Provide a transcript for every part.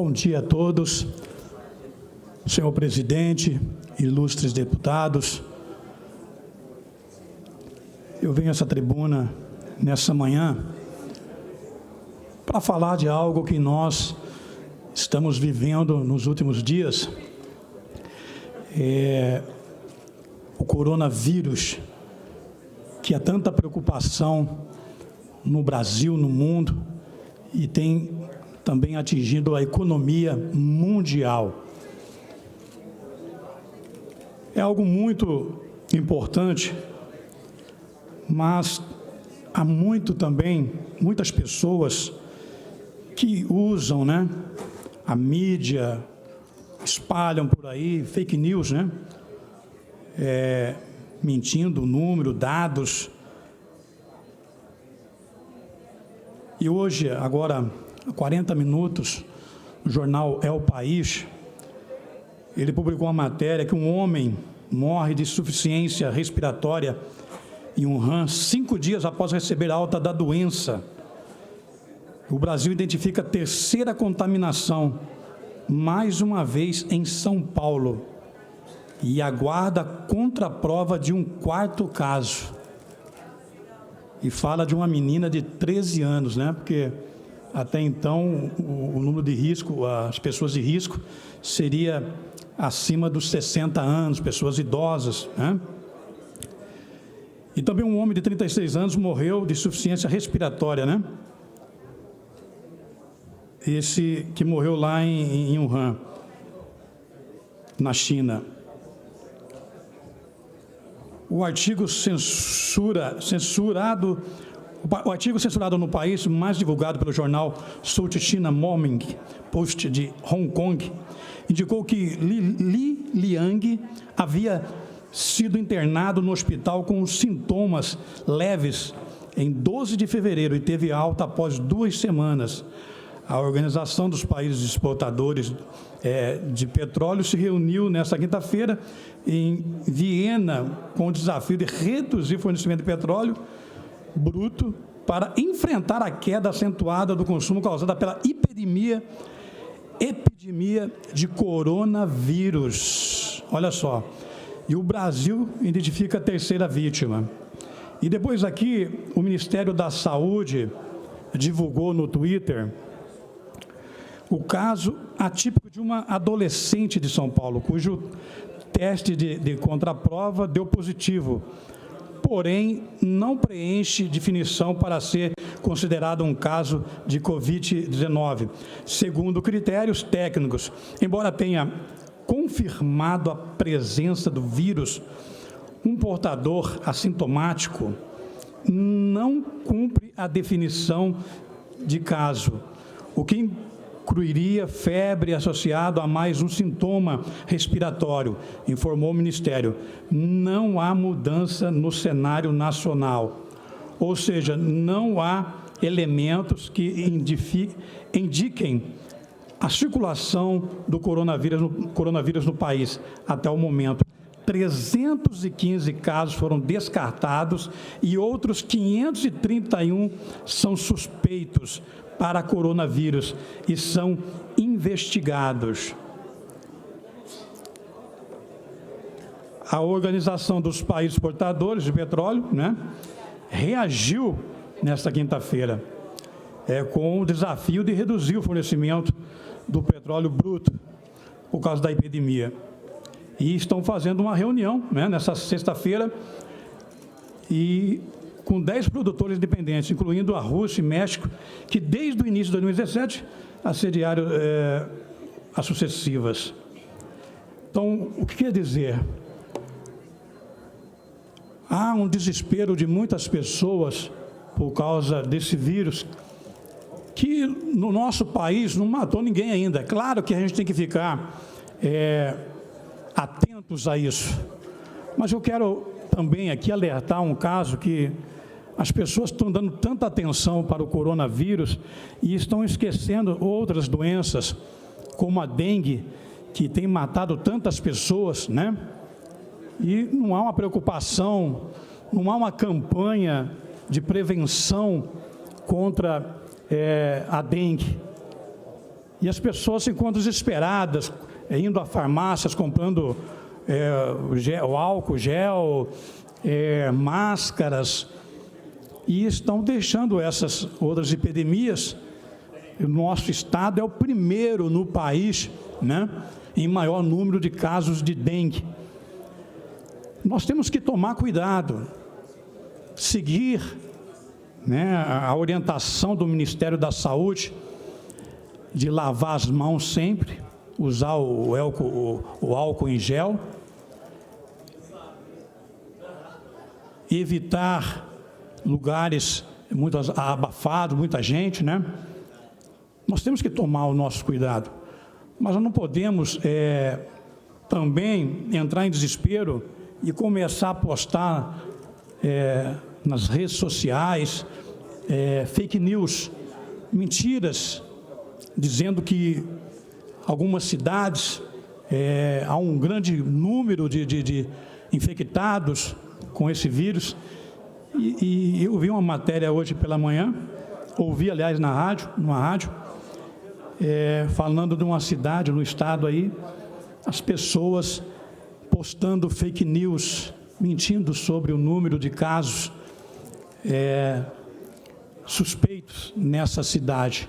Bom dia a todos, senhor presidente, ilustres deputados. Eu venho a essa tribuna nessa manhã para falar de algo que nós estamos vivendo nos últimos dias, o coronavírus, que há tanta preocupação no Brasil, no mundo, e tem também atingido a economia mundial. É algo muito importante, mas há muitas pessoas que usam, a mídia, espalham por aí fake news, mentindo número, dados. E hoje, agora, há 40 minutos, o jornal É o País, ele publicou uma matéria que um homem morre de insuficiência respiratória em Wuhan 5 dias após receber alta da doença. O Brasil identifica a terceira contaminação, mais uma vez em São Paulo, e aguarda a contraprova de um 4º caso. E fala de uma menina de 13 anos, porque até então o número de risco, as pessoas de risco, seria acima dos 60 anos, pessoas idosas, E também um homem de 36 anos morreu de insuficiência respiratória, Esse que morreu lá em Wuhan, na China. O artigo censurado no país, mais divulgado pelo jornal South China Morning Post de Hong Kong, indicou que Li Liang havia sido internado no hospital com sintomas leves em 12 de fevereiro e teve alta após 2 semanas. A Organização dos Países Exportadores de Petróleo se reuniu nesta quinta-feira em Viena com o desafio de reduzir o fornecimento de petróleo bruto para enfrentar a queda acentuada do consumo causada pela epidemia de coronavírus. Olha só, e o Brasil identifica a terceira vítima. E depois aqui, o Ministério da Saúde divulgou no Twitter o caso atípico de uma adolescente de São Paulo, cujo teste de contraprova deu positivo, porém não preenche definição para ser considerado um caso de Covid-19, segundo critérios técnicos. Embora tenha confirmado a presença do vírus, um portador assintomático não cumpre a definição de caso, o que incluiria febre associado a mais um sintoma respiratório, informou o Ministério. Não há mudança no cenário nacional, ou seja, não há elementos que indiquem a circulação do coronavírus no país até o momento. 315 casos foram descartados e outros 531 são suspeitos para coronavírus e são investigados. A Organização dos Países Exportadores de Petróleo, reagiu nesta quinta-feira com o desafio de reduzir o fornecimento do petróleo bruto por causa da epidemia. E estão fazendo uma reunião, nessa sexta-feira, e com 10 produtores independentes, incluindo a Rússia e México, que desde o início de 2017 assediaram as sucessivas. Então, o que quer dizer? Há um desespero de muitas pessoas por causa desse vírus, que no nosso país não matou ninguém ainda. É claro que a gente tem que ficar atentos a isso, mas eu quero também aqui alertar um caso que as pessoas estão dando tanta atenção para o coronavírus e estão esquecendo outras doenças, como a dengue, que tem matado tantas pessoas, E não há uma preocupação, não há uma campanha de prevenção contra a dengue. E as pessoas se encontram desesperadas, indo a farmácias, comprando o álcool gel, máscaras, e estão deixando essas outras epidemias. O nosso estado é o primeiro no país, né, em maior número de casos de dengue. Nós temos que tomar cuidado, seguir, né, a orientação do Ministério da Saúde de lavar as mãos sempre, usar o álcool em gel, evitar lugares muito abafados, muita gente, né? Nós temos que tomar o nosso cuidado, mas nós não podemos também entrar em desespero e começar a postar nas redes sociais fake news, mentiras, dizendo que algumas cidades há um grande número de infectados com esse vírus. E eu vi uma matéria hoje pela manhã, ouvi, aliás, numa rádio, falando de uma cidade, no estado aí, as pessoas postando fake news, mentindo sobre o número de casos suspeitos nessa cidade,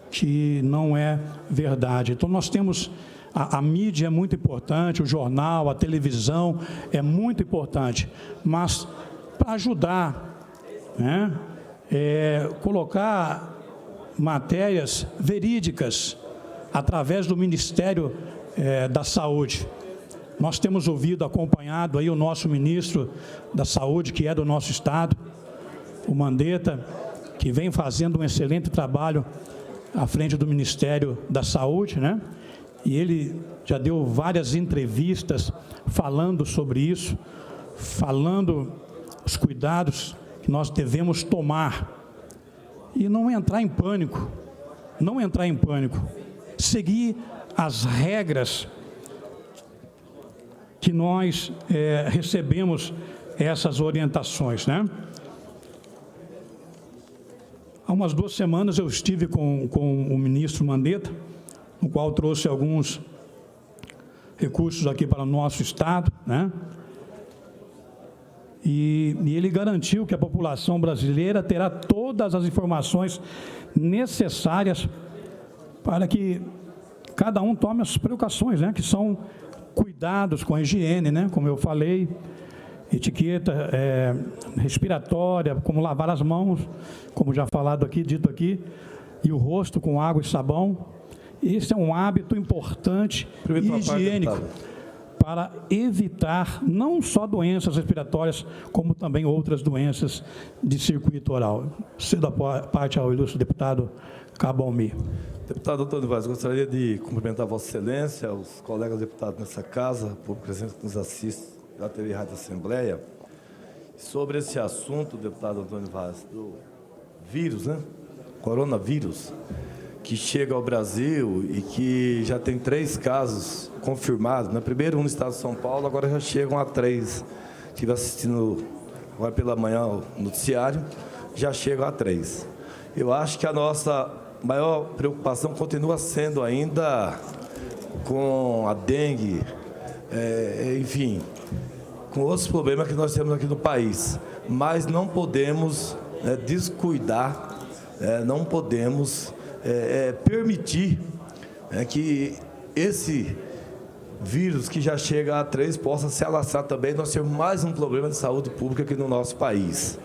que não é verdade. Então, nós temos, a mídia é muito importante, o jornal, a televisão é muito importante, mas para ajudar, né, colocar matérias verídicas através do Ministério da Saúde. Nós temos ouvido, acompanhado aí o nosso ministro da Saúde, que é do nosso estado, o Mandetta, que vem fazendo um excelente trabalho à frente do Ministério da Saúde, né? E ele já deu várias entrevistas falando sobre isso, falando os cuidados que nós devemos tomar e não entrar em pânico, seguir as regras que nós recebemos essas orientações, né? Há umas 2 semanas eu estive com o ministro Mandetta, no qual trouxe alguns recursos aqui para o nosso estado, né? E ele garantiu que a população brasileira terá todas as informações necessárias para que cada um tome as precauções, né? Que são cuidados com a higiene, né? Como eu falei, etiqueta respiratória, como lavar as mãos, como já falado aqui, dito aqui, e o rosto com água e sabão. Esse é um hábito importante e higiênico para evitar não só doenças respiratórias, como também outras doenças de circuito oral. Cedo a parte ao ilustre deputado Cabo Almir. Deputado Antônio Vaz, gostaria de cumprimentar Vossa Excelência, os colegas deputados nessa casa, por presença que nos assiste da TV Rádio Assembleia. Sobre esse assunto, deputado Antônio Vaz, do vírus, né? Coronavírus, que chega ao Brasil e que já tem 3 casos confirmados, né? Primeiro um no estado de São Paulo, agora já chegam a 3. Estive assistindo agora pela manhã o noticiário, já chegam a 3. Eu acho que a nossa maior preocupação continua sendo ainda com a dengue, enfim, com outros problemas que nós temos aqui no país. Mas não podemos descuidar, não podemos permitir que esse vírus que já chega a 3 possa se alastrar também. Nós temos mais um problema de saúde pública aqui no nosso país.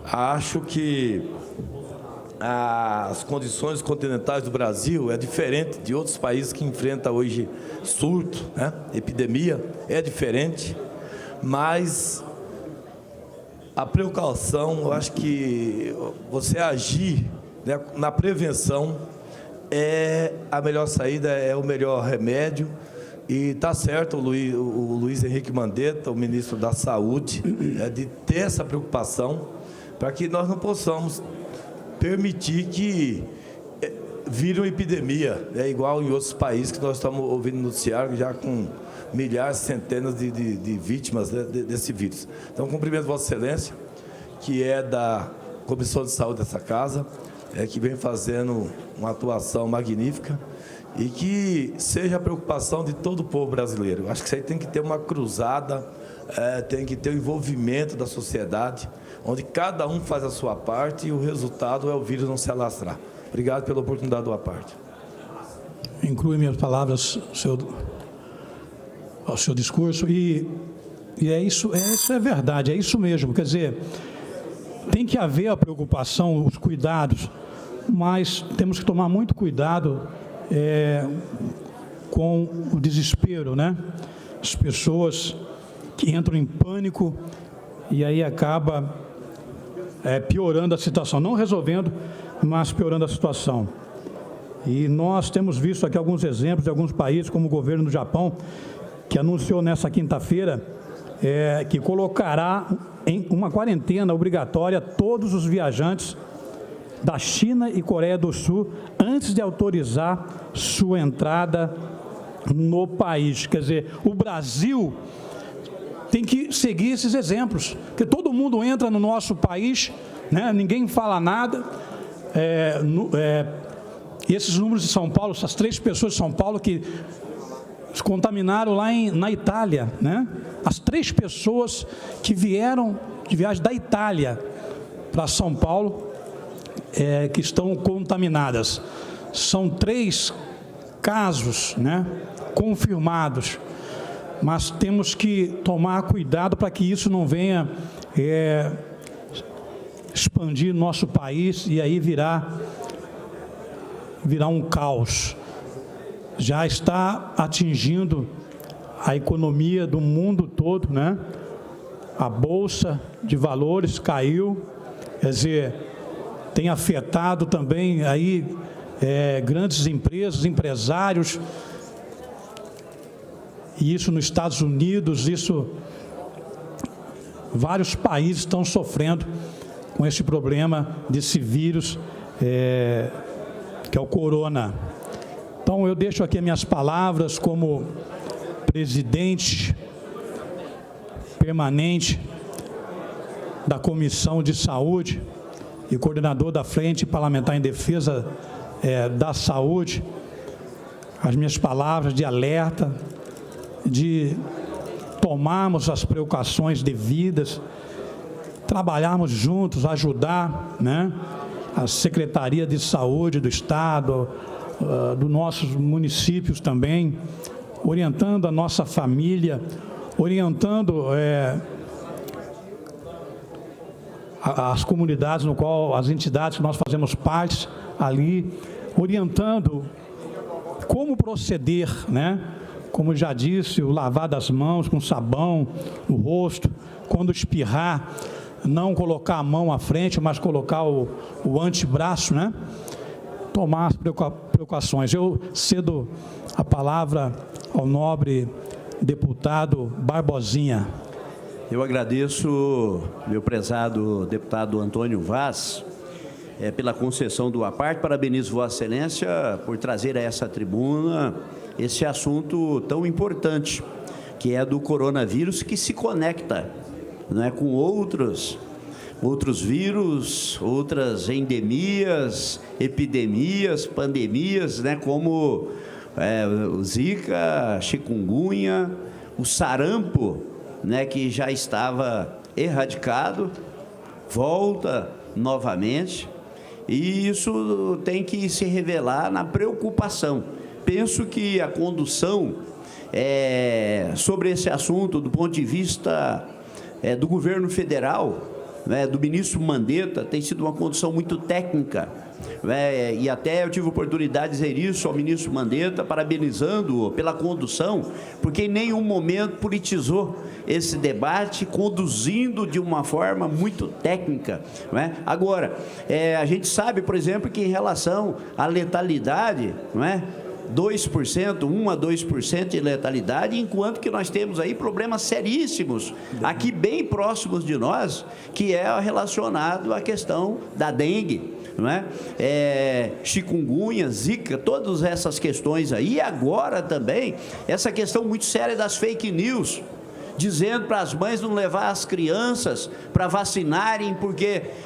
Acho que as condições continentais do Brasil é diferente de outros países que enfrentam hoje surto, né? Epidemia, é diferente, mas a precaução, eu acho que você agir, né, na prevenção é a melhor saída, é o melhor remédio. E está certo o Luiz Henrique Mandetta, o ministro da Saúde, de ter essa preocupação para que nós não possamos permitir que vire uma epidemia, igual em outros países que nós estamos ouvindo noticiário, já com milhares, centenas de vítimas desse vírus. Então, cumprimento Vossa Excelência, que é da Comissão de Saúde dessa casa, que vem fazendo uma atuação magnífica e que seja a preocupação de todo o povo brasileiro. Acho que isso aí tem que ter uma cruzada, tem que ter o envolvimento da sociedade, onde cada um faz a sua parte e o resultado é o vírus não se alastrar. Obrigado pela oportunidade da parte. Inclui minhas palavras ao seu discurso e isso é verdade, é isso mesmo. Quer dizer, tem que haver a preocupação, os cuidados, mas temos que tomar muito cuidado com o desespero, né? As pessoas que entram em pânico e aí acaba piorando a situação, não resolvendo, mas piorando a situação. E nós temos visto aqui alguns exemplos de alguns países, como o governo do Japão, que anunciou nessa quinta-feira que colocará em uma quarentena obrigatória todos os viajantes da China e Coreia do Sul antes de autorizar sua entrada no país. Quer dizer, o Brasil tem que seguir esses exemplos, porque todo mundo entra no nosso país, né? Ninguém fala nada. Esses números de São Paulo, essas 3 pessoas de São Paulo que se contaminaram lá na Itália, né? As 3 pessoas que vieram de viagem da Itália para São Paulo, que estão contaminadas. São 3 casos, né, confirmados, mas temos que tomar cuidado para que isso não venha expandir nosso país e aí virar um caos. Já está atingindo a economia do mundo todo, né? A Bolsa de Valores caiu, quer dizer, tem afetado também aí grandes empresas, empresários, e isso nos Estados Unidos, vários países estão sofrendo com esse problema desse vírus, que é o corona. Então, eu deixo aqui minhas palavras como presidente permanente da Comissão de Saúde e coordenador da Frente Parlamentar em Defesa da Saúde, as minhas palavras de alerta, de tomarmos as precauções devidas, trabalharmos juntos, ajudar, né, a Secretaria de Saúde do Estado, dos nossos municípios também, orientando a nossa família, orientando as comunidades no qual, as entidades que nós fazemos parte ali, orientando como proceder, né? Como já disse, o lavar das mãos com sabão, o rosto, quando espirrar, não colocar a mão à frente, mas colocar o antebraço, né? Tomar as precauções. Eu cedo a palavra ao nobre deputado Barbosinha. Eu agradeço, meu prezado deputado Antônio Vaz, pela concessão do aparte. Parabenizo Vossa Excelência por trazer a essa tribuna esse assunto tão importante, que é do coronavírus, que se conecta, não é, com outros vírus, outras endemias, epidemias, pandemias, né, como o Zika, chikungunya, o sarampo, né, que já estava erradicado, volta novamente, e isso tem que se revelar na preocupação. Penso que a condução sobre esse assunto, do ponto de vista do governo federal, né, do ministro Mandetta, tem sido uma condução muito técnica, né, e até eu tive a oportunidade de dizer isso ao ministro Mandetta, parabenizando-o pela condução, porque em nenhum momento politizou esse debate, conduzindo de uma forma muito técnica, né? Agora, a gente sabe, por exemplo, que em relação à letalidade, não é? 2%, 1 a 2% de letalidade, enquanto que nós temos aí problemas seríssimos, aqui bem próximos de nós, que é relacionado à questão da dengue, não é? Chikungunya, Zika, todas essas questões aí, e agora também essa questão muito séria das fake news, dizendo para as mães não levar as crianças para vacinarem,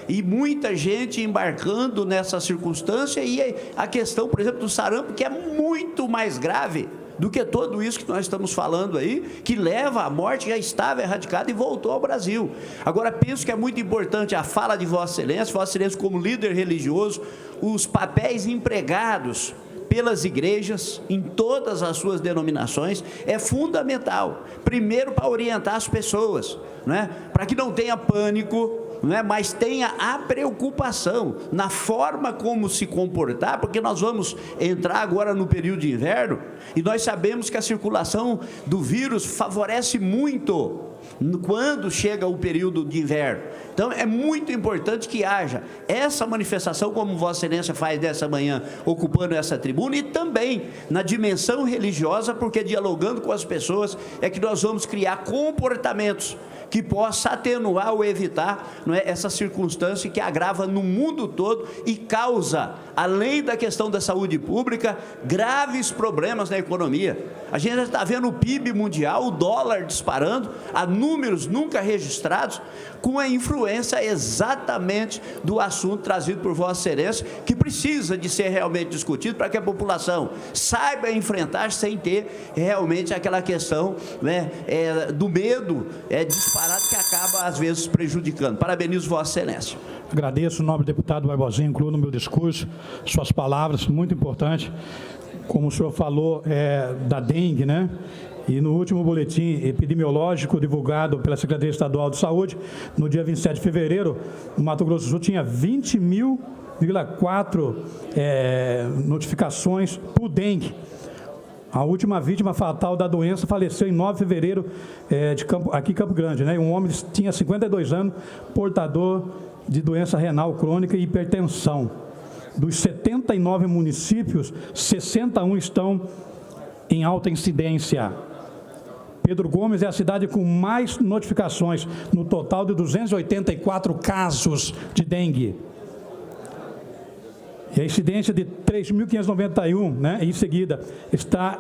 e muita gente embarcando nessa circunstância, e a questão, por exemplo, do sarampo, que é muito mais grave do que tudo isso que nós estamos falando aí, que leva à morte, já estava erradicada e voltou ao Brasil. Agora, penso que é muito importante a fala de Vossa Excelência como líder religioso, os papéis empregados pelas igrejas, em todas as suas denominações, é fundamental. Primeiro, para orientar as pessoas, né? Para que não tenha pânico, não é? Mas tenha a preocupação na forma como se comportar, porque nós vamos entrar agora no período de inverno, e nós sabemos que a circulação do vírus favorece muito quando chega o período de inverno. Então, é muito importante que haja essa manifestação, como Vossa Excelência faz dessa manhã, ocupando essa tribuna, e também na dimensão religiosa, porque dialogando com as pessoas é que nós vamos criar comportamentos que possa atenuar ou evitar, não é, essa circunstância que agrava no mundo todo e causa, além da questão da saúde pública, graves problemas na economia. A gente já está vendo o PIB mundial, o dólar disparando, a números nunca registrados, com a influência exatamente do assunto trazido por Vossa Excelência, que precisa de ser realmente discutido para que a população saiba enfrentar sem ter realmente aquela questão, né, do medo disparado, que acaba às vezes prejudicando. Parabenizo Vossa Excelência. Agradeço, nobre deputado Barbosinha, incluo no meu discurso suas palavras, muito importante. Como o senhor falou da dengue, né? E no último boletim epidemiológico divulgado pela Secretaria Estadual de Saúde, no dia 27 de fevereiro, no Mato Grosso do Sul tinha 20.004 notificações por dengue. A última vítima fatal da doença faleceu em 9 de fevereiro aqui em Campo Grande, né? Um homem tinha 52 anos, portador de doença renal crônica e hipertensão. Dos 79 municípios, 61 estão em alta incidência. Pedro Gomes é a cidade com mais notificações, no total de 284 casos de dengue. E a incidência de 3.591, né? Em seguida está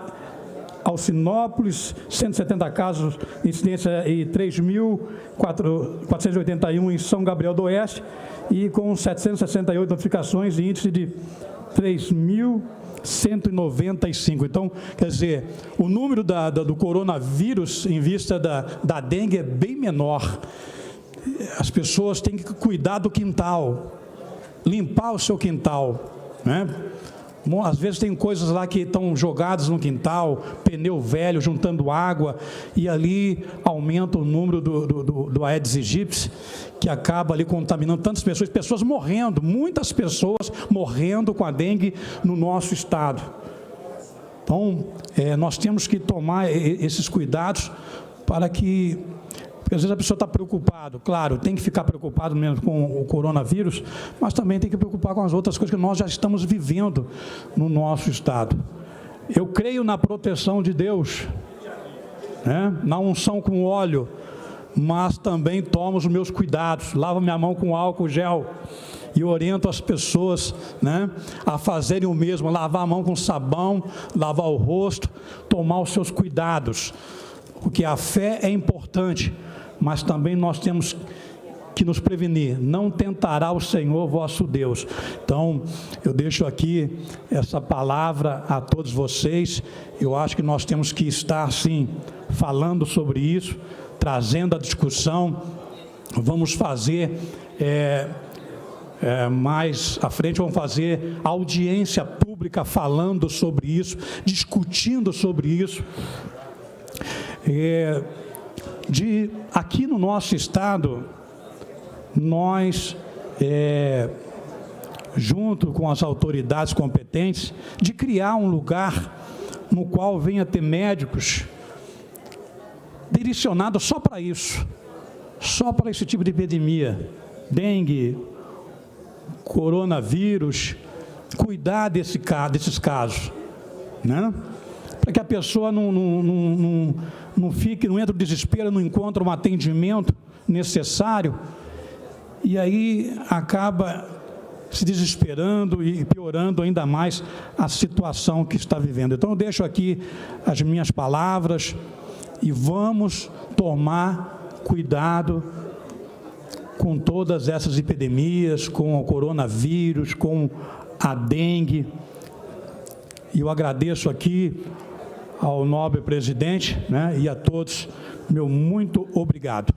Alcinópolis, 170 casos de incidência, e 3.481 em São Gabriel do Oeste, e com 768 notificações e índice de 3.195. Então, quer dizer, o número do coronavírus em vista da dengue é bem menor. As pessoas têm que cuidar do quintal, limpar o seu quintal, né? Às vezes tem coisas lá que estão jogadas no quintal, pneu velho, juntando água, e ali aumenta o número do Aedes aegypti, que acaba ali contaminando tantas pessoas morrendo, muitas pessoas morrendo com a dengue no nosso estado. Então, nós temos que tomar esses cuidados para que... Porque às vezes a pessoa está preocupada, claro, tem que ficar preocupado mesmo com o coronavírus, mas também tem que preocupar com as outras coisas que nós já estamos vivendo no nosso estado. Eu creio na proteção de Deus, né? Na unção com óleo, mas também tomo os meus cuidados, lavo minha mão com álcool gel e oriento as pessoas, né, a fazerem o mesmo, lavar a mão com sabão, lavar o rosto, tomar os seus cuidados, porque a fé é importante, mas também nós temos que nos prevenir. Não tentará o Senhor vosso Deus. Então, eu deixo aqui essa palavra a todos vocês. Eu acho que nós temos que estar, sim, falando sobre isso, trazendo a discussão. Vamos fazer, mais à frente, vamos fazer audiência pública falando sobre isso, discutindo sobre isso. Aqui no nosso estado, nós, junto com as autoridades competentes, de criar um lugar no qual venha ter médicos direcionados só para isso, só para esse tipo de epidemia, dengue, coronavírus, cuidar desses casos, né? Para que a pessoa não fique, não entre no desespero, não encontra um atendimento necessário, e aí acaba se desesperando e piorando ainda mais a situação que está vivendo. Então, eu deixo aqui as minhas palavras e vamos tomar cuidado com todas essas epidemias, com o coronavírus, com a dengue. E eu agradeço aqui ao nobre presidente, né, e a todos, meu muito obrigado.